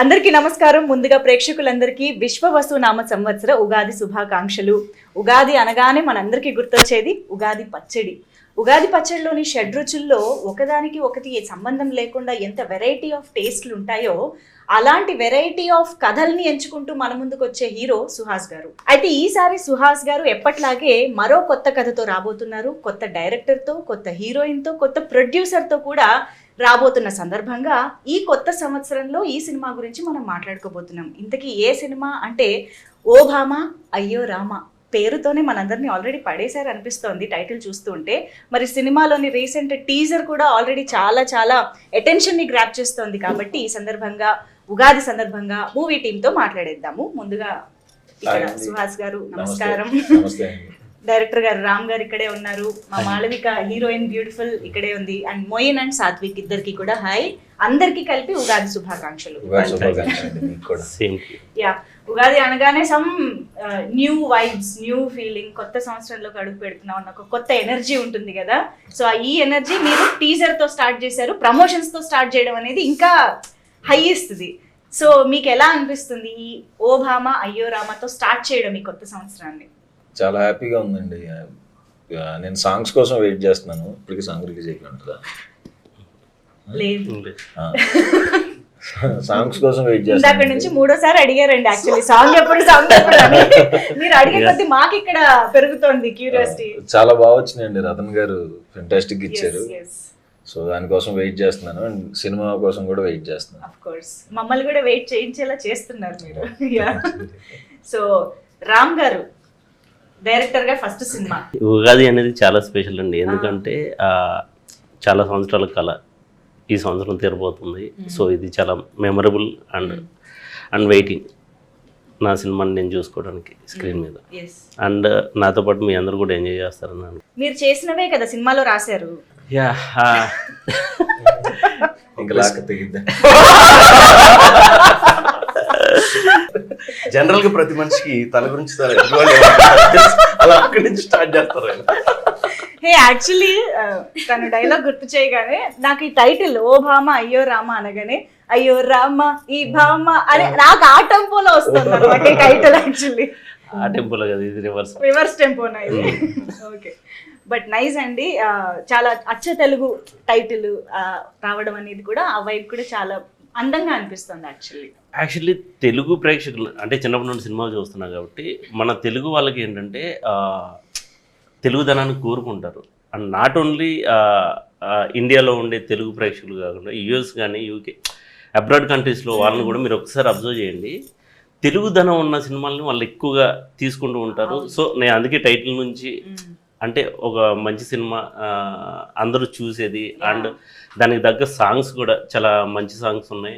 అందరికీ నమస్కారం. ముందుగా ప్రేక్షకులందరికీ విశ్వవసు నామ సంవత్సర ఉగాది శుభాకాంక్షలు. ఉగాది అనగానే మనందరికీ గుర్తొచ్చేది ఉగాది పచ్చడి. ఉగాది పచ్చడిలోని షడ్రుచుల్లో ఒకదానికి ఒకటి సంబంధం లేకుండా ఎంత వెరైటీ ఆఫ్ టేస్ట్లు ఉంటాయో అలాంటి వెరైటీ ఆఫ్ కథల్ని ఎంచుకుంటూ మన ముందుకు వచ్చే హీరో సుహాస్ గారు. అయితే ఈసారి సుహాస్ గారు ఎప్పట్లాగే మరో కొత్త కథతో రాబోతున్నారు. కొత్త డైరెక్టర్తో, కొత్త హీరోయిన్తో, కొత్త ప్రొడ్యూసర్తో కూడా రాబోతున్న సందర్భంగా ఈ కొత్త సంవత్సరంలో ఈ సినిమా గురించి మనం మాట్లాడుకోబోతున్నాం. ఇంతకీ ఏ సినిమా అంటే ఓ భామ అయ్యో రామ పేరుతోనే మనందరినీ ఆల్రెడీ పడేశారు అనిపిస్తోంది టైటిల్ చూస్తూ ఉంటే. మరి సినిమాలోని రీసెంట్ టీజర్ కూడా ఆల్రెడీ చాలా అటెన్షన్ని గ్రాప్ చేస్తోంది. కాబట్టి ఈ సందర్భంగా ఉగాది సందర్భంగా మూవీ టీంతో మాట్లాడేద్దాము. ముందుగా ఇక్కడ సుహాస్ గారు నమస్కారం. డైరెక్టర్ గారు రామ్ గారు ఇక్కడే ఉన్నారు. మా మాళవిక హీరోయిన్ బ్యూటిఫుల్ ఇక్కడే ఉంది. అండ్ మొయిన్ అండ్ సాత్విక్ ఇద్దరికి కూడా హాయ్. అందరికి కలిపి ఉగాది శుభాకాంక్షలు. యా, ఉగాది అనగానే some new vibes, new feeling, కొత్త సంవత్సరంలోకి అడుగు పెడుతున్నాం అన్న ఒక కొత్త ఎనర్జీ ఉంటుంది కదా. సో ఈ ఎనర్జీ మీరు టీజర్ తో స్టార్ట్ చేశారు, ప్రమోషన్స్ తో స్టార్ట్ చేయడం అనేది ఇంకా హై ఇస్తుంది. సో మీకు ఎలా అనిపిస్తుంది ఈ ఓ భామ అయ్యో రామతో స్టార్ట్ చేయడం ఈ కొత్త సంవత్సరాన్ని? చాలా హ్యాపీగా ఉందండి. నేను సాంగ్స్ కోసం వెయిట్ చేస్తున్నాను. ఇప్పటికి సాంగ్ రిలీజ్ అయిపోయిందా? సాంగ్స్ కోసం వెయిట్ చేస్తాను. అక్కడ నుంచి మూడోసారి అడిగారండి యాక్చువల్లీ సాంగ్ ఎప్పుడు అని. మీరు అడిగే కొద్ది మాకు ఇక్కడ పెరుగుతోంది క్యూరియాసిటీ. చాలా బాగా వచ్చినాయండి. రతన్ గారు ఫెంటాస్టిక్ ఇచ్చారు. సో దానికోసం వెయిట్ చేస్తున్నాను. అండ్ సినిమా కోసం కూడా వెయిట్ చేస్తున్నాను. ఆఫ్ కోర్స్ మమ్మల్ని కూడా వెయిట్ చేయించేలా చేస్తున్నారు మీరు. సో రామ్ గారు డైరెక్టర్ గా ఫస్ట్ సినిమా ఉగాది అనేది చాలా స్పెషల్ అండి. ఎందుకంటే చాలా సంవత్సరాల కళ ఈ సంవత్సరం తీరబోతుంది. సో ఇది చాలా మెమరబుల్ అండ్ వెయిటింగ్ నా సినిమాని నేను చూసుకోవడానికి స్క్రీన్ మీద. అండ్ నాతో పాటు మీ అందరు కూడా ఎంజాయ్ చేస్తారని. మీరు చేసినవే కదా సినిమాలో రాశారు. యా, జనరల్ గా ప్రతి మనిషికి తన గురించి అలా అక్కడి నుంచి స్టార్ట్ చేస్తారు. యాక్చువల్లీ తను డైలాగ్ గుర్తు చేయగానే నాకు ఈ టైటిల్ ఓ భామ అయ్యో రామ అనగానే అయ్యో రామ ఈ భామ అని నాకు ఆ టెంపోలో వస్తుంది అనమాట ఈ టైటిల్. యాక్చువల్లీ ఆ టెంపోలో కదా, ఇది రివర్స్ టెంపోనా ఇది? ఓకే, బట్ నైస్ అండి. చాలా అచ్చ తెలుగు టైటిల్ రావడం అనేది కూడా ఆ వైపు కూడా చాలా అందంగా అనిపిస్తుంది. యాక్చువల్లీ తెలుగు ప్రేక్షకులు అంటే చిన్నప్పటి నుండి సినిమా చూస్తున్నా కాబట్టి మన తెలుగు వాళ్ళకి ఏంటంటే తెలుగుదనాన్ని కోరుకుంటారు. అండ్ నాట్ ఓన్లీ ఇండియాలో ఉండే తెలుగు ప్రేక్షకులు కాకుండా యూఎస్ కానీ యూకే అబ్రాడ్ కంట్రీస్లో వాళ్ళని కూడా మీరు ఒకసారి అబ్జర్వ్ చేయండి. తెలుగుదనం ఉన్న సినిమాలని వాళ్ళు ఎక్కువగా తీసుకుంటూ ఉంటారు. సో నేను అందుకే టైటిల్ నుంచి అంటే ఒక మంచి సినిమా అందరూ చూసేది. అండ్ దానికి తగ్గ సాంగ్స్ కూడా చాలా మంచి సాంగ్స్ ఉన్నాయి.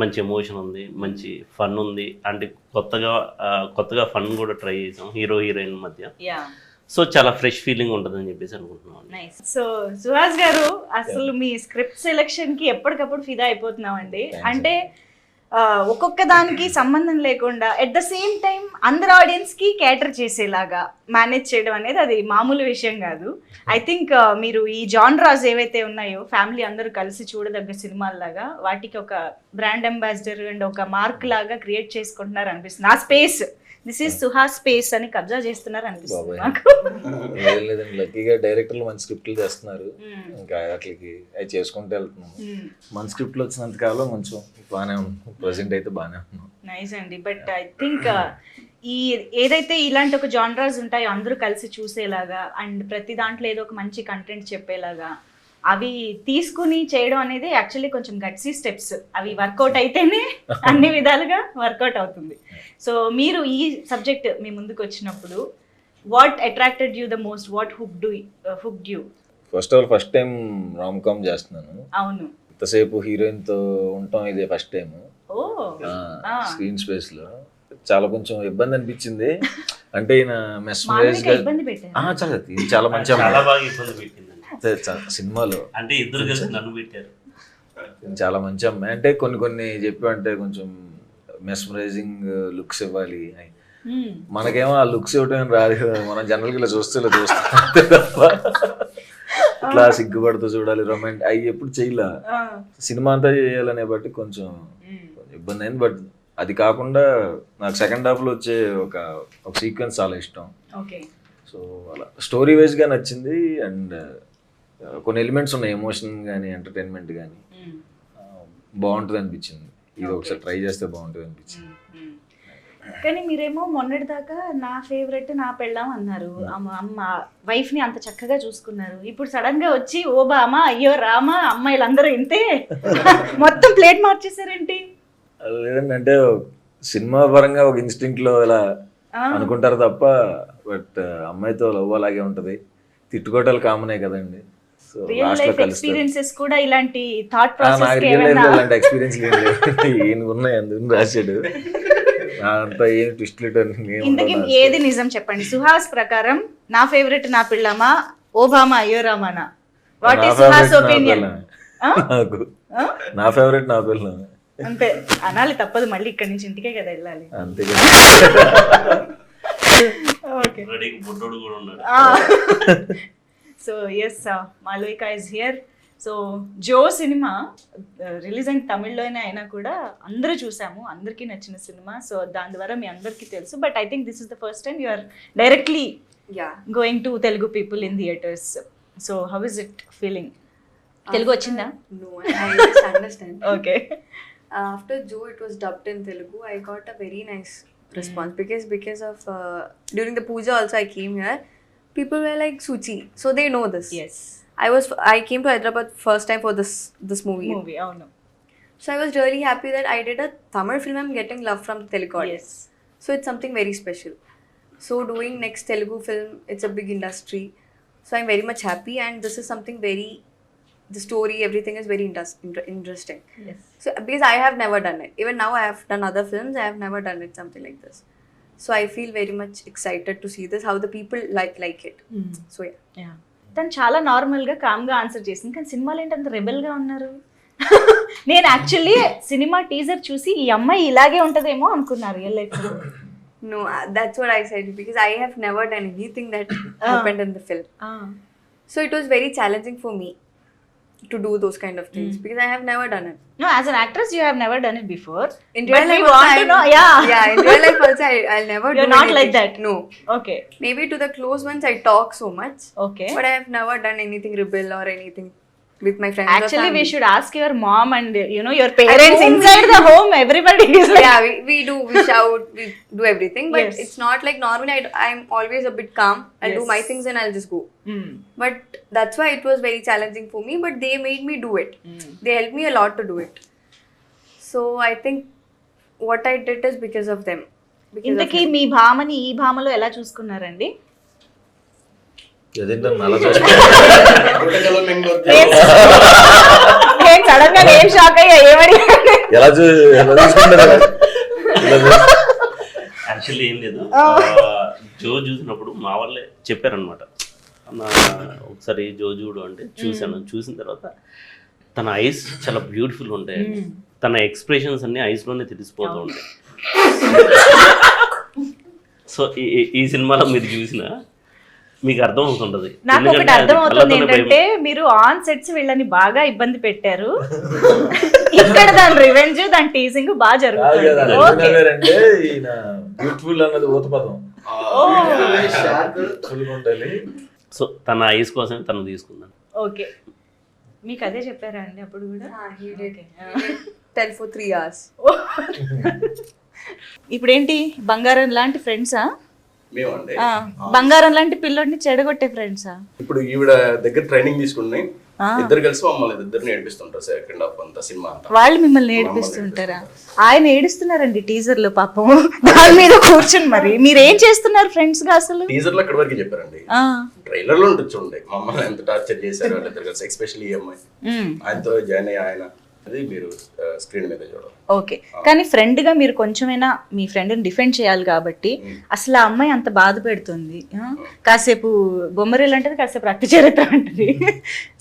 మంచి ఎమోషన్ ఉంది, మంచి ఫన్ ఉంది. అంటే కొత్తగా ఫన్ కూడా ట్రై చేసాం హీరో హీరోయిన్ మధ్య. సో చాలా ఫ్రెష్ ఫీలింగ్ ఉంటుందని చెప్పేసి అనుకుంటున్నాం. సో సుహాస్ గారు అసలు మీ స్క్రిప్ట్ సెలెక్షన్ కి ఎప్పటికప్పుడు ఫిదా అయిపోతున్నామండి. అంటే ఒక్కొక్క దానికి సంబంధం లేకుండా ఎట్ ద సేమ్ టైం అందరు ఆడియన్స్ కి క్యాటర్ చేసేలాగా మేనేజ్ చేయడం అనేది అది మామూలు విషయం కాదు. ఐ థింక్ మీరు ఈ జాన్రాస్ ఏవైతే ఉన్నాయో ఫ్యామిలీ అందరూ కలిసి చూడదగ్గ సినిమాల్లాగా వాటికి ఒక బ్రాండ్ అంబాసిడర్ అండ్ ఒక మార్క్ లాగా క్రియేట్ చేసుకుంటున్నారు అనిపిస్తుంది. ఆ space this is Suhas space అని కబ్జా చేస్తున్నారు అనిపిస్తుంది నాకు. లేదండి, లక్కీగా డైరెక్టర్లు మంచి స్క్రిప్ట్లు చేస్తున్నారు. ఇంకా వాటికి అవి చేసుకుంటూ వెళ్తున్నాం. మన స్క్రిప్ట్లు వచ్చినంత కాలం కొంచెం బాగానే ఉన్నాం. ప్రెసెంట్ అయితే బాగానే ఉన్నాం. నైస్ అండి. బట్ ఐ థింక్ ఈ ఏదైతే ఇలాంటి ఒక జానరాస్ ఉంటాయో అందరూ కలిసి చూసేలాగా అండ్ ప్రతి దాంట్లో ఏదో ఒక మంచి కంటెంట్ చెప్పేలాగా అవి తీసుకుని చేయడం అనేది యాక్చువల్లీ కొంచెం గట్సీ స్టెప్స్. అవి వర్కౌట్ అయితేనే అన్ని విధాలుగా వర్కౌట్ అవుతుంది. సో మీరు ఈ సబ్జెక్ట్ మీ ముందుకు వచ్చినప్పుడు what attracted you the most? What hooked you? First time rom com చేస్తున్నాను. అవును, ఇంతసేపు హీరోయిన్ తో ఉంటాం, ఇదే ఫస్ట్ టైం స్క్రీన్ స్పేస్ లో. చాలా కొంచెం ఇబ్బంది అనిపించింది. అంటే ఈయన మెస్మరైజ్ చాలా మంచి సినిమాలో అంటే ఇద్దరు కలిసి నన్ను పెట్టారు. చాలా మంచి అమ్మాయి. అంటే కొన్ని చెప్పి అంటే కొంచెం మెస్మరైజింగ్ లుక్స్ ఇవ్వాలి. మనకేమో ఆ లుక్స్ ఇవ్వటం రాదు కదా. మనం జనరల్గా ఇలా చూస్తే తప్ప ఇట్లా సిగ్గుపడుతూ చూడాలి రొమాంటిక్ అవి ఎప్పుడు చేయలే. సినిమా అంతా చేయాలనే బట్టి కొంచెం ఇబ్బంది అయింది. బట్ అది కాకుండా నాకు సెకండ్ హాఫ్ లో వచ్చే ఒక సీక్వెన్స్ చాలా ఇష్టం. సో అలా స్టోరీ వైజ్ గా నచ్చింది. అండ్ కొన్ని ఎలిమెంట్స్ ఉన్నాయి, ఎమోషన్ కానీ ఎంటర్టైన్మెంట్ కానీ బాగుంటుంది అనిపించింది. ఇది ఒకసారి ట్రై చేస్తే బాగుంటుంది అనిపించింది. కానీ మీరేమో మొన్నటి దాకా నా ఫేవరెట్ నా పెళ్ళాం అన్నారు, అమ్మ వైఫ్ ని అంత చక్కగా చూసుకున్నారు. ఇప్పుడు సడన్ గా వచ్చి ఓ బామా అయ్యో రామా అమ్మాయిలందరూ ఇంతే మొత్తం ప్లేట్ మార్చేసారేంటి? లేదండి, అంటే సినిమా పరంగా ఒక ఇన్స్టింక్ట్ లో ఇలా అనుకుంటారు తప్ప, బట్ అమ్మాయితో లవ్ అలాగే ఉంటది. తిట్టుకోవటాలు కామనే కదండి. సో రియల్ లైఫ్ ఎక్స్పీరియన్సెస్ కూడా ఇలాంటి థాట్ ప్రాసెస్ నాకు రియల్ లైఫ్ లో ఇలాంటి ఎక్స్పీరియన్స్ ఏం ఉన్నాయి అందుకు రాశాడు. అంతా ఏం ట్విస్ట్లు ఇంతకీ ఏది నిజం చెప్పండి? సుహాస్ ప్రకారం నా ఫేవరెట్ నా పిల్లమా ఓబామా అయ్యో రామానా? What is Suhas opinion? నాకు నా ఫేవరెట్ నా పిల్ల అంతే అనాలి, తప్పదు. మళ్ళీ ఇక్కడ నుంచి ఇంటికే కదా వెళ్ళాలి. అంతే. So yes, Malavika is here. So Joe cinema release అయిన తమిళ్లోనే అయినా కూడా అందరూ చూసాము, అందరికీ నచ్చిన సినిమా. సో దాని ద్వారా మీ అందరికీ తెలుసు. But I think this is the first time you are directly going to Telugu people in theatres. So how is it feeling? Telugu వచ్చిందా? No, I just understand. Okay. After Joe, it was dubbed in Telugu. I got a very nice response because of during the puja also I came here. People were like Suchi, so they know this. Yes. I came to Hyderabad first time for this movie. అవును. So I was really happy that I did a Tamil film. I'm getting love from the Telugu audience. Yes. So it's something very special. So doing next Telugu film, it's a big industry. So I'm very much happy, and this is something the story, everything is very interesting. Yes. So because I have never done it. Even now I have done other films, I have never done it something like this. So I feel very much excited to see this, how the people like it. So yeah. తను చాలా normal గా com గా answer చేసింది, కానీ సినిమాలో ఏంటి అంత rebel గా ఉన్నారు? నేను యాక్చువల్లీ సినిమా టీజర్ చూసి ఈ అమ్మాయి ఇలాగే ఉంటదేమో అనుకున్నారు రియల్ లైఫ్ లో. No, that's what I said, because I have never done anything that happened in the film. So it was very challenging for me to do those kind of things because I have never done it. No, as an actress you have never done it before. In real life, want to know, yeah, in real life also I'll never do You're not anything. like that. No. Okay. Maybe to the close ones I talk so much. Okay. But I have never done anything rebel or anything with my friends. Actually we should ask your mom and your parents inside the home. Everybody is like, yeah, we shout, we do everything, but Yes. it's not like normally I'm always a bit calm. I'll do Yes. my things and I'll just go. But that's why it was very challenging for me, but they made me do it. They helped me a lot to do it. So I think what I did is because of them. ఇంతకీ మీ భామని ఈ భామలో ఎలా చూసుకున్నారండి? అదేంటో అలా చూస్తే నేను sudden గా నేను shock అయ్యా, ఏమని ఎలా చూసుకుంటారు? యాక్చువల్లీ ఏం లేదు, జో చూసినప్పుడు మా వాళ్ళే చెప్పారనమాట, ఒకసారి జో చూడు అంటే చూశాను. చూసిన తర్వాత తన ఐస్ చాలా బ్యూటిఫుల్ ఉంటాయి, తన ఎక్స్ప్రెషన్స్ అన్ని ఐస్లోనే తెలిసిపోతూ ఉంటాయి. సో ఈ సినిమాలో మీరు చూసిన మీకు అర్థం అవుతుంటది. నాకు ఒకటి అర్థం అవుతుంది ఏంటంటే మీరు ఆన్ సెట్స్ వీళ్ళని బాగా ఇబ్బంది పెట్టారు, ఇక్కడ దాని రివెంజ్ దాని టీజింగ్ బాగా జరుగుతుంది. ఓకే. అంటే ఈయన బ్యూటిఫుల్ అన్నది ఊతపదం. సో తన ఐస్ కోసం తను తీసుకున్నాను. ఓకే, మీకు అదే చెప్పారా అండి అప్పుడు కూడా? He did tell for 3 hours. ఇప్పుడు ఏంటి బంగారం లాంటి ఫ్రెండ్సా? మేమండి బంగారం లాంటి పిల్లోడిని చెడగొట్టే ఫ్రెండ్సా? ఇప్పుడు ఈవిడ దగ్గర ట్రైనింగ్ తీసుకున్నాయి, ఇద్దరు కలిసి మమ్మల్ని ఇద్దరు నేర్పిస్తుంటారు సెకండ్ హాఫ్ అంతా సినిమా అంతా. వాళ్ళు మిమ్మల్ని ఏడిపిస్తుంటారా? ఆయన ఏడుస్తున్నారండి టీజర్ లో పాపం, దాని మీద కూర్చుని. మరి మీరు ఏం చేస్తున్నారు ఫ్రెండ్స్ గా అసలు? టీజర్ లో అక్కడి వరకు చెప్పారండి, ట్రైలర్ లో ఉంటుంది చూడండి మమ్మల్ని ఎంత టార్చర్ చేశారు వాళ్ళిద్దరు కలిసి, ఎస్పెషల్లీ ఈ అమ్మాయి. ఆయనతో జాయిన్ అయ్యి ఆయన అది మీరు స్క్రీన్ మీద చూడాలి. ఓకే, కానీ ఫ్రెండ్ గా మీరు కొంచెమైనా మీ ఫ్రెండ్ని డిఫెండ్ చేయాలి కాబట్టి అసలు ఆ అమ్మాయి అంత బాధ పెడుతుంది, కాసేపు బొమ్మరీలు అంటది, కాసేపు రక్త చరిత్ర అంటది.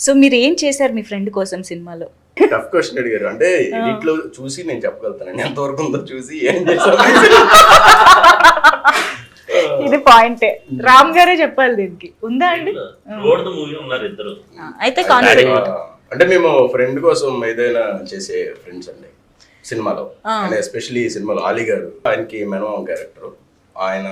సో మీరు ఏం చేశారు మీ ఫ్రెండ్ కోసం సినిమాలో? టఫ్ క్వశ్చన్ అడిగారు. అంటే ఎడిట్ లో చూసి నేను చెప్పగలుగుతానండి ఎంతవరకు ఉందో చూసి ఏం చేశాను. ఇది పాయింటే. రామ్ గారే చెప్పాలి దీనికి. ఉందా అండి? మూవీ ఉన్నారు ఇద్దరు. అయితే కాన్ఫిడెంట్. అంటే మేము ఫ్రెండ్ కోసం ఏదైనా చేసే ఫ్రెండ్స్ అండి సినిమాలో. అండ్ ఎస్పెషల్లీ ఈ సినిమాలో ఆలీ గారు, ఆయనకి మెనమామ క్యారెక్టర్, ఆయన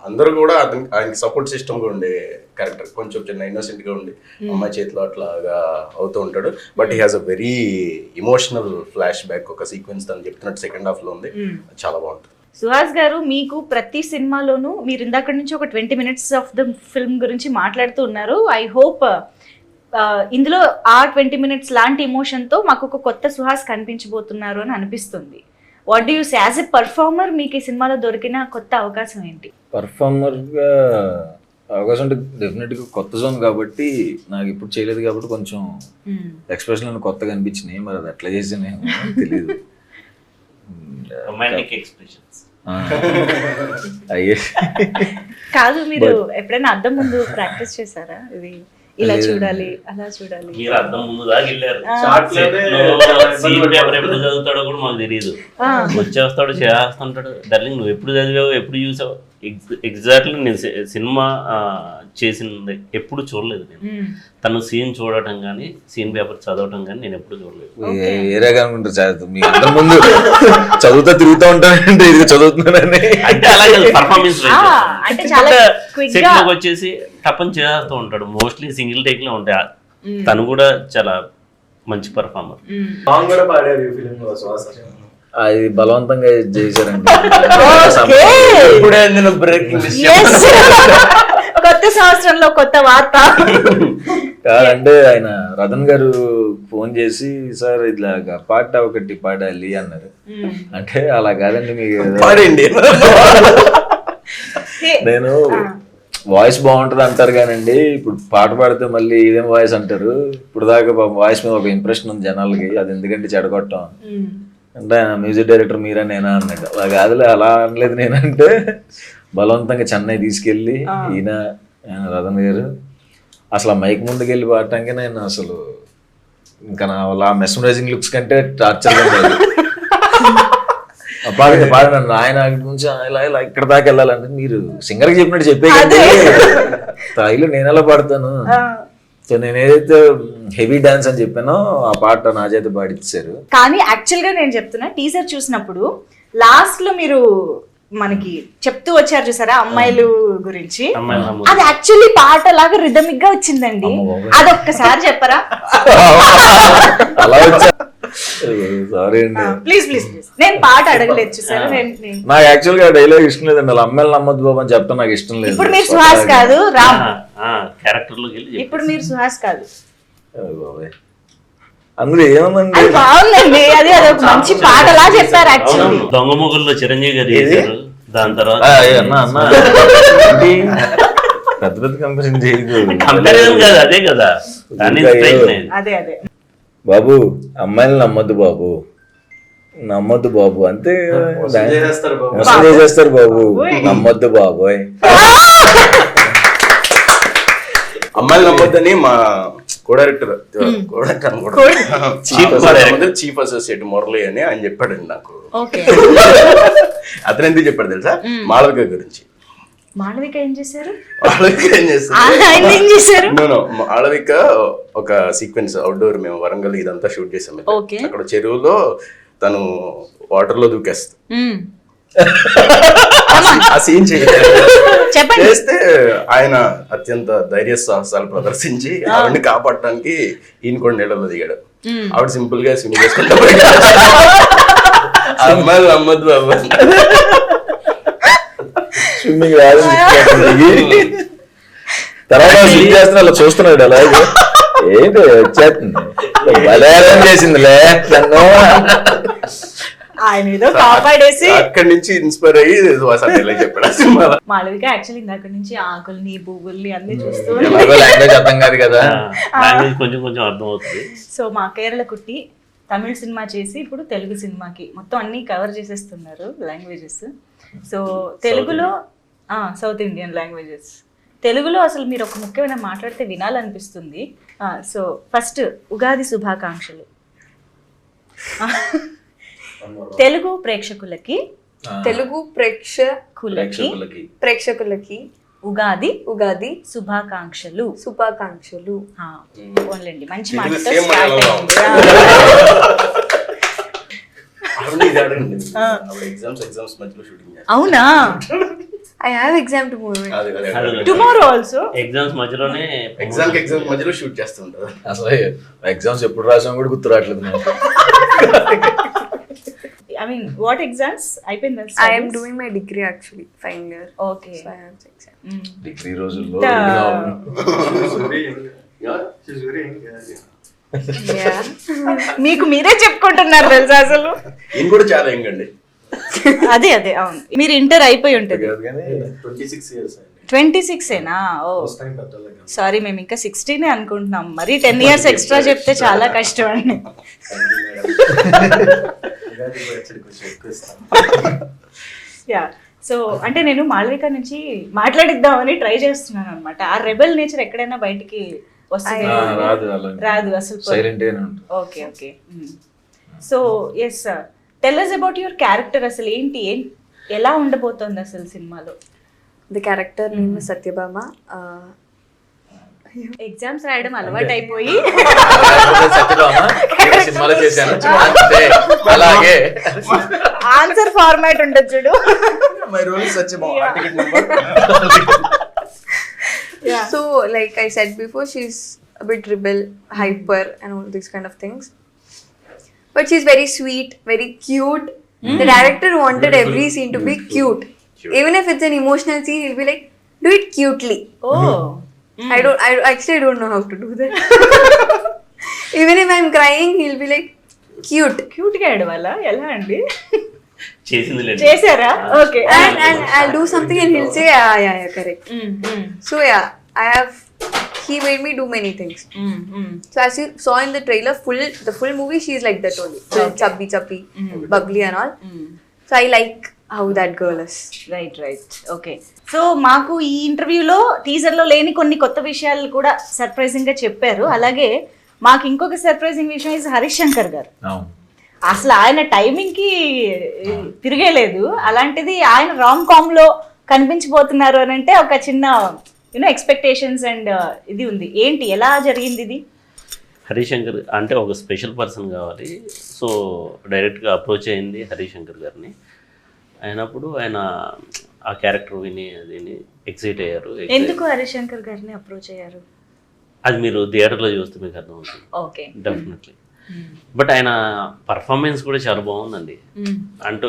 అందరూ కూడా ఆయనకి సపోర్ట్ సిస్టమ్ గా ఉండే క్యారెక్టర్. కొంచెం చిన్న ఇన్నోసెంట్ గా ఉండి అమ్మాయి చేతిలో అట్లాగా అవుతూ ఉంటాడు. But he has a very emotional flash back ఒక సీక్వెన్స్ తను చెప్తున్నట్టు సెకండ్ హాఫ్ లో ఉంది. చాలా బాగుంటుంది. సుహాస్ గారు, మీకు ప్రతి సినిమాలోనూ మీరు ఇందాక నుంచి ఒక 20 minutes ఆఫ్ ద ఫిల్మ్ గురించి మాట్లాడుతూ ఉన్నారు. ఐ హోప్ ఇందులో ఆ 20 minutes లాంటి ఎమోషన్తో మాకు ఒక కొత్త సుహాస్ కనిపించబోతున్నారు అని అనిపిస్తుంది. What do you say as a performer? మీకు ఈ సినిమాలో దొరికిన కొత్త అవకాశం ఏంటి? పర్ఫార్మర్గా అవకాశం అంటే డెఫినెట్గా కొత్త జోన్ కాబట్టి, నాకు ఇప్పుడు చేయలేదు కాబట్టి కొంచెం ఎక్స్ప్రెషన్ కొత్తగా అనిపించినాయి. మరి అది ఎట్లా చేసినా తెలియదు. రొమాంటిక్ ఎక్స్ప్రెషన్స్ అయ్యే కాదు, మీరు ఎప్పుడైనా అద్దం ముందు ప్రాక్టీస్ చేశారా? ఇది ఇలా చూడాలి, అలా చూడాలి. మీరు అర్థం ముందు దాకా వెళ్ళారు. సీన్ పేపర్ ఎప్పుడు చదువుతాడో కూడా మాకు తెలియదు. వచ్చేస్తాడు, చేస్తుంటాడు. డార్లింగ్ నువ్వు ఎప్పుడు చదివావు, ఎప్పుడు చూసావు? ఎగ్జాక్ట్లీ నేను సినిమా చేసింది ఎప్పుడు చూడలేదు. నేను తను సీన్ చూడటం కానీ సీన్ పేపర్ చదవటం కానీ నేను ఎప్పుడు చూడలేదు. ఏరేగా అనుకుంటారు మీ అందరి ముందు చదువుతా తిరుగుతూ ఉంటానంటే ఇది చదువుతున్నానని. అంటే అలాగే పర్ఫార్మెన్స్ అంటే చాలా సెట్ లోకి వచ్చేసి టపన్ చేస్తూ ఉంటాడు. మోస్ట్లీ సింగిల్ టేక్ లో ఉంటాయి. తను కూడా చాలా మంచి పర్ఫార్మర్. సాంగ్ కూడా పాడారు ఈ ఫిలిం లో శ్వాస. అది బలవంతంగా చేశారండి. కొత్త సంవత్సరంలో కొత్త వార్త కాదంటే ఆయన రతన్ గారు ఫోన్ చేసి సార్ ఇట్లాగా పాట ఒకటి పాడాలి అన్నారు. అంటే అలా కాదండి, మీకు పాడండి. నేను వాయిస్ బాగుంటది అంటారు కానండి, ఇప్పుడు పాట పాడితే మళ్ళీ ఇదేం వాయిస్ అంటారు. ఇప్పుడు దాకా వాయిస్ మీద ఒక ఇంప్రెషన్ ఉంది జనాలకి, అది ఎందుకంటే చెడగొట్టం అంటే ఆయన మ్యూజిక్ డైరెక్టర్ మీరా నేనా అన్నాడు. అలా కాదులే, అలా అనలేదు. నేనంటే బలవంతంగా చెన్నై తీసుకెళ్ళి ఈయన రతన్ గారు అసలు ఆ మైక్ ముందుకు వెళ్ళి పాడటానికి నేను అసలు ఇంకా నా అలా మెస్మరైజింగ్ లుక్స్ కంటే టార్చర్ పాడినాను. ఆయన నుంచి ఇలా ఇలా ఇక్కడ దాకా వెళ్ళాలంటే మీరు సింగర్కి చెప్పినట్టు చెప్పే స్థాయిలో నేను ఎలా పాడతాను. సో నేను ఏదైతే హెవీ డాన్స్ అని చెప్పానో ఆ పాట నా చేత పాడిచ్చారు. కానీ యాక్చువల్ గా నేను చెప్తున్నా, టీజర్ చూసినప్పుడు లాస్ట్ లో మీరు మనకి చెప్తూ వచ్చారు చూసారా అమ్మాయిలు గురించి, అది యాక్చువల్లీ పాట లాగా రిథమిక్ గా వచ్చిందండి. అదొక్కసారి చెప్పరా? అలా వచ్చా సారీ అండి, ప్లీజ్ ప్లీజ్ ప్లీజ్. నేను పాట అడగలేదు చూసారా. నాకు యాక్చువల్ గా డైలాగ్ ఇష్టం లేదండి. అలా అమ్మాయిలు నమ్మద్దు బాబు అని చెప్తాను, నాకు ఇష్టం లేదు. ఇప్పుడు మీరు సుహాస్ కాదు, రామ్ క్యారెక్టర్ లోకి వెళ్ళి ఇప్పుడు మీరు సుహాస్ కాదు. అందులో ఏమందండి, బాగుందండి. అది అదొక మంచి పాటలా చెప్పారు యాక్చువల్లీ. దొంగ మొగుల్లో చిరంజీవి గారు చేశారు. దాని తర్వాత పెద్ద పెద్ద కంపెనీ చేయదు. కంపారిజన్ కాదు, అదే కదా. అదే అదే బాబు అమ్మాయిలు నమ్మద్దు బాబు, నమ్మద్దు బాబు అంతే. చేసేస్తారు బాబు, నమ్మద్దు బాబోయ్. అమ్మాయిలు నమ్మొద్దని మా డైరెక్టర్ చీఫ్ అసోసియేట్ మురళి అని ఆయన చెప్పాడండి నాకు. అతను ఎందుకు చెప్పాడు తెలుసా? మాళవిక గురించి. మాళవిక ఏం చేశారు? మాళవిక ఒక సీక్వెన్స్ అవుట్డోర్, మేము వరంగల్ ఇదంతా షూట్ చేసాం. అక్కడ చెరువులో తను వాటర్ లో దూకేస్తా ఆ సీన్ చేస్తే ఆయన అత్యంత ధైర్య సాహసాలు ప్రదర్శించి ఆవిడని కాపాడటానికి ఈయన కూడా నీళ్ళలో దిగాడు. ఆవిడ సింపుల్ గా స్విమ్ చేసుకుంటా అమ్మాయిలు నమ్మద్దు అమ్మాయి స్విమ్మింగ్ రాదు. తర్వాత స్విమ్ చేస్తున్నా అలా చూస్తున్నాడు. అలాగే ఏంటి వచ్చేస్తుంది బలేరం చేసిందిలే నన్ను. ఆయన ఏదో కాపాడేసి అక్కడి నుంచి ఇన్స్పైర్ అయ్యి చెప్పాడు సినిమా. మాళవిక యాక్చువల్లీ ఇందాక నుంచి ఆకుల్ని పువ్వుల్ని అన్ని చూస్తూ లాంగ్వేజ్ అర్థం కాదు కదా, కొంచెం కొంచెం అర్థం అవుతుంది. సో మా కేరళ కుట్టి తమిళ సినిమా చేసి ఇప్పుడు తెలుగు సినిమాకి మొత్తం అన్ని కవర్ చేసేస్తున్నారు లాంగ్వేజెస్. సో తెలుగులో సౌత్ ఇండియన్ లాంగ్వేజెస్, తెలుగులో అసలు మీరు ఒక ముఖ్యమైన మాట్లాడితే వినాలనిపిస్తుంది. సో ఫస్ట్ ఉగాది శుభాకాంక్షలు తెలుగు ప్రేక్షకులకి. తెలుగు కులకి ప్రేక్షకులకి ఉగాది ఉగాది శుభాకాంక్షలు. శుభాకాంక్షలు. ఓన్లండి మంచి ఇది మాటతో same స్టార్ట్ మనలో అయింది. ఎగ్జామ్స్ మధ్యలో షూటింగ్ అవునా? I have exam tomorrow. Tomorrow also exams మధ్యలోనే ఎగ్జామ్ మధ్యలో షూట్ చేస్తుంటారు. అసలు ఎగ్జామ్స్ ఎప్పుడు రాసాం కూడా గుర్తు రావట్లేదు నాకు. ఐ మీన్ వాట్ ఎగ్జామ్స్ అయిపోయిందా? I am doing my degree actually, final year. Okay. So I have exam. Degree రోజుల్లో Yeah. మీకు మీరే చెప్పుకుంటున్నారు తెలుసా అసలు. ఈయన కూడా చాలా యంగ్ అండి. అదే అవును. మీరు ఇంటర్ అయిపోయి ఉంటుంది. కాదు కానీ 26 years అండి. 26 ఏనా? ఓ ఫస్ట్ టైం పెట్టాలి. సారీ, మేము ఇంకా 16 అనుకుంటున్నాం. మరి 10 years ఎక్స్ట్రా చెప్తే చాలా కష్టం అండి. ఉగాది పచ్చడి కొంచెం ఎక్కువ ఇస్తాను. యా, సో అంటే నేను మాళవిక నుంచి మాట్లాడిద్దామని ట్రై చేస్తున్నాను అనమాట. ఆ రెబెల్ నేచర్ ఎక్కడైనా బయటికి వస్తుంది? రాదు అలా రాదు అసలు. సైలెంట్ గానే ఉంటుంది. Okay okay. So yes sir, tell us about your character. అసలు ఏంటి, ఎలా ఉండబోతోంది అసలు సినిమాలో? The character name is Satyabhama. Exams రాయడం అలవాటు అయిపోయి సినిమాలో చేశాను అంతే, అలాగే ఆన్సర్ ఫార్మాట్ ఉంటుంది చూడు. My role is such ticket number. So like I said before, she's a bit rebel, hyper and all these kind of things. But she's very sweet, very cute. The director wanted every scene to be cute. Even if it's an emotional scene, he'll be like, do it cutely. Oh, I actually don't know how to do that. Even if I'm crying, he'll be like, cute. Cute గా ఏడవాలా? ఎలా అండి? చేసింది లేదు. చేశారా? Okay. And I'll do something and he'll say, yeah, correct. So yeah, he made me do many things. So as you saw in the trailer, the full movie, she's like that only. Full chubby, bubbly and all. So I like how that girl is. Right. Okay. So మాకు ఈ ఇంటర్వ్యూలో టీజర్లో లేని కొన్ని కొత్త విషయాలు కూడా surprising గా చెప్పారు. అలాగే మాకు ఇంకొక సర్ప్రైజింగ్ విషయం ఇస్ హరీష్ శంకర్ గారు. అసలు ఆయన టైమింగ్ కి తిరిగేలేదు. అలాంటిది ఆయన రామ్ కామ్ లో కనిపించబోతున్నారు అని అంటే ఒక చిన్న ఎక్స్పెక్టేషన్స్ అండ్ ఇది ఉంది. ఏంటి, ఎలా జరిగింది ఇది? హరిశంకర్ అంటే ఒక స్పెషల్ పర్సన్ కావాలి. సో డైరెక్ట్గా అప్రోచ్ అయింది హరిశంకర్ గారిని. అయినప్పుడు ఆయన ఆ క్యారెక్టర్ విని అదిని ఎక్సైట్ అయ్యారు. ఎందుకు హరీష్ శంకర్ గారిని అప్రోచ్ అయ్యారు? అది మీరు థియేటర్లో చూస్తే మీకు అర్థమవుతుంది. ఓకే. డెఫినెట్లీ. బట్ ఆయన పర్ఫార్మెన్స్ కూడా చాలా బాగుందండి. అంటే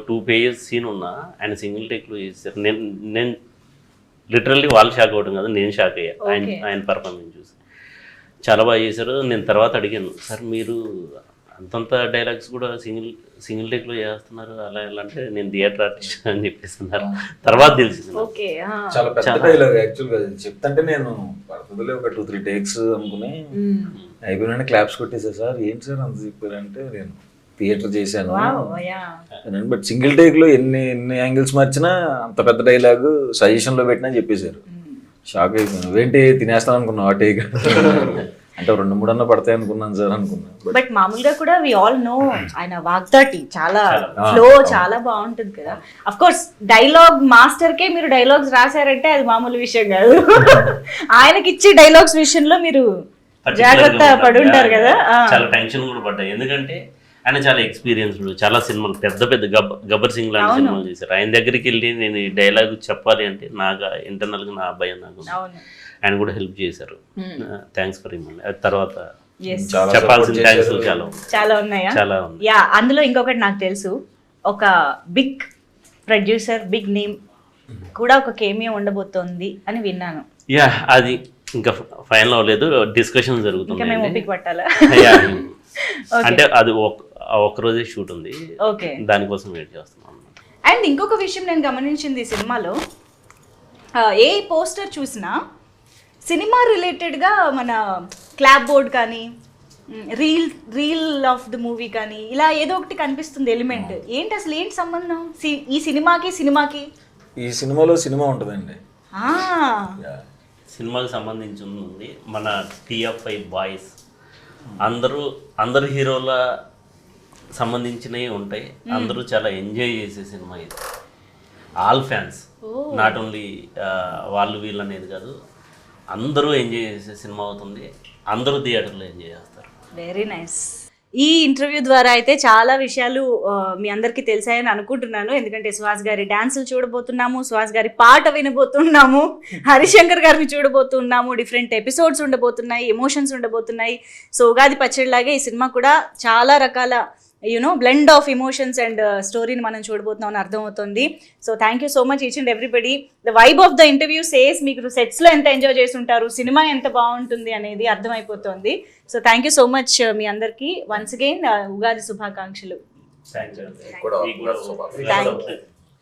టూ పేజెస్ సీన్ ఉన్నా ఆయన సింగిల్ టేక్లో చేశారు. నేను లిటరల్లీ వాళ్ళు షాక్ అవ్వడం కదా, నేను షాక్ అయ్యా ఆయన పర్ఫార్మెన్స్ చూసి. చాలా బాగా చేశారు. నేను తర్వాత అడిగాను, సార్ మీరు అంతంత డైలాగ్స్ కూడా సింగిల్ టేక్లో చేస్తున్నారు అలా ఎలా అంటే, నేను థియేటర్ ఆర్టిస్ట్ అని చెప్పేసి అన్నారు. తర్వాత తెలిసింది. ఓకే. చాలా పెద్ద డైలాగ్ యాక్చువల్గా చెప్తుంటే నేను పడుతుందిలే ఒక 2-3 టేక్స్ అనుకుని అయిపోయినా క్లాప్స్ కొట్టేసా. సార్ ఏంటి సార్ అంత చెప్పారంటే, నేను థియేటర్ చేశాను. బట్ సింగిల్ టేక్ లో ఎన్ని యాంగిల్స్ మార్చినా అంత పెద్ద డైలాగ్ సజెషన్ లో పెట్టినా చెప్పేశారు. షాక్ అయిపోయాను. ఏంటి తినేస్తాను అనుకున్నా ఆ టేక్ అంటే 2-3 అన్న పడతాయి అనుకున్నాను సార్ అనుకున్నా. బట్ మామూలుగా కూడా వి ఆల్ నో ఆయన వాగ్దాటి చాలా ఫ్లో చాలా బాగుంటుంది కదా. అఫ్ కోర్స్ డైలాగ్ మాస్టర్ కే మీరు డైలాగ్స్ రాశారంటే అది మామూలు విషయం కాదు. ఆయనకి ఇచ్చే డైలాగ్స్ విషయంలో మీరు జాగ్రత్త పడి ఉంటారు కదా. చాలా టెన్షన్ కూడా పడ్డాయి. ఎందుకంటే ఆయన చాలా ఎక్స్పీరియన్స్డ్, చాలా సినిమాలు పెద్ద గబ్బర్ సింగ్ లాంటి సినిమాలు చేశారు. ఆయన దగ్గరికి వెళ్ళి నేను ఈ డైలాగ్ చెప్పాలి అంటే నాకు ఇంటర్నల్గా నా భయం నాకు. ఆయన కూడా హెల్ప్ చేశారు. Thanks for him. తర్వాత చెప్పాల్సిన థ్యాంక్స్ చాలా ఉన్నాయా? చాలా ఉంది. యా, అందులో ఇంకొకటి నాకు తెలుసు, ఒక బిగ్ ప్రొడ్యూసర్ బిగ్ నేమ్ కూడా ఒక కేమియో ఉండబోతోంది అని విన్నాను. యా, అది ఇంకా ఫైనల్ అవ్వలేదు, డిస్కషన్ జరుగుతుంది. ఇంకా మేము ఓపిక పట్టాలా? అంటే అది ఒక రోజే షూట్ ఉంది. ఓకే, దానికోసం వెయిట్ చేస్తున్నాం. అండ్ ఇంకొక విషయం నేను గమనించింది ఈ సినిమాలో, ఏ పోస్టర్ చూసినా సినిమా రిలేటెడ్గా మన క్లాప్ బోర్డ్ కానీ రీల్ ఆఫ్ ద మూవీ కానీ ఇలా ఏదో ఒకటి కనిపిస్తుంది ఎలిమెంట్. ఏంటి అసలు ఏంటి సంబంధం ఈ సినిమాకి? ఈ సినిమాలో సినిమా ఉంటుందండి. సినిమాకి సంబంధించి ఉంది. మన TF5 బాయ్స్ అందరూ హీరోల సంబంధించినవి ఉంటాయి. అందరూ చాలా ఎంజాయ్ చేసే సినిమా ఇది. ఆల్ ఫ్యాన్స్, నాట్ ఓన్లీ వాళ్ళు వీళ్ళు అనేది కాదు, అందరూ ఎంజాయ్ చేసే సినిమా అవుతుంది. అందరూ థియేటర్లో ఎంజాయ్ చేస్తారు. Very nice. ఈ ఇంటర్వ్యూ ద్వారా అయితే చాలా విషయాలు మీ అందరికీ తెలిసాయని అనుకుంటున్నాను. ఎందుకంటే సుహాస్ గారి డాన్సులు చూడబోతున్నాము, సుహాస్ గారి పాట వినబోతున్నాము, హరిశంకర్ గారిని చూడబోతున్నాము, డిఫరెంట్ ఎపిసోడ్స్ ఉండబోతున్నాయి, ఎమోషన్స్ ఉండబోతున్నాయి. సో ఉగాది పచ్చడిలాగే ఈ సినిమా కూడా చాలా రకాల బ్లెండ్ ఆఫ్ ఎమోషన్స్ అండ్ స్టోరీని మనం చూడబోతున్నాం అని అర్థమవుతుంది. So thank you so much each and everybody. The vibe of the interview says మీకు సెట్స్లో ఎంత ఎంజాయ్ చేసి ఉంటారు, సినిమా ఎంత బాగుంటుంది అనేది అర్థమైపోతుంది. So thank you so much మీ అందరికీ వన్స్ అగైన్ ఉగాది శుభాకాంక్షలు.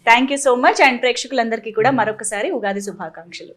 Thank you so much. And ప్రేక్షకులందరికీ కూడా మరొకసారి ఉగాది శుభాకాంక్షలు.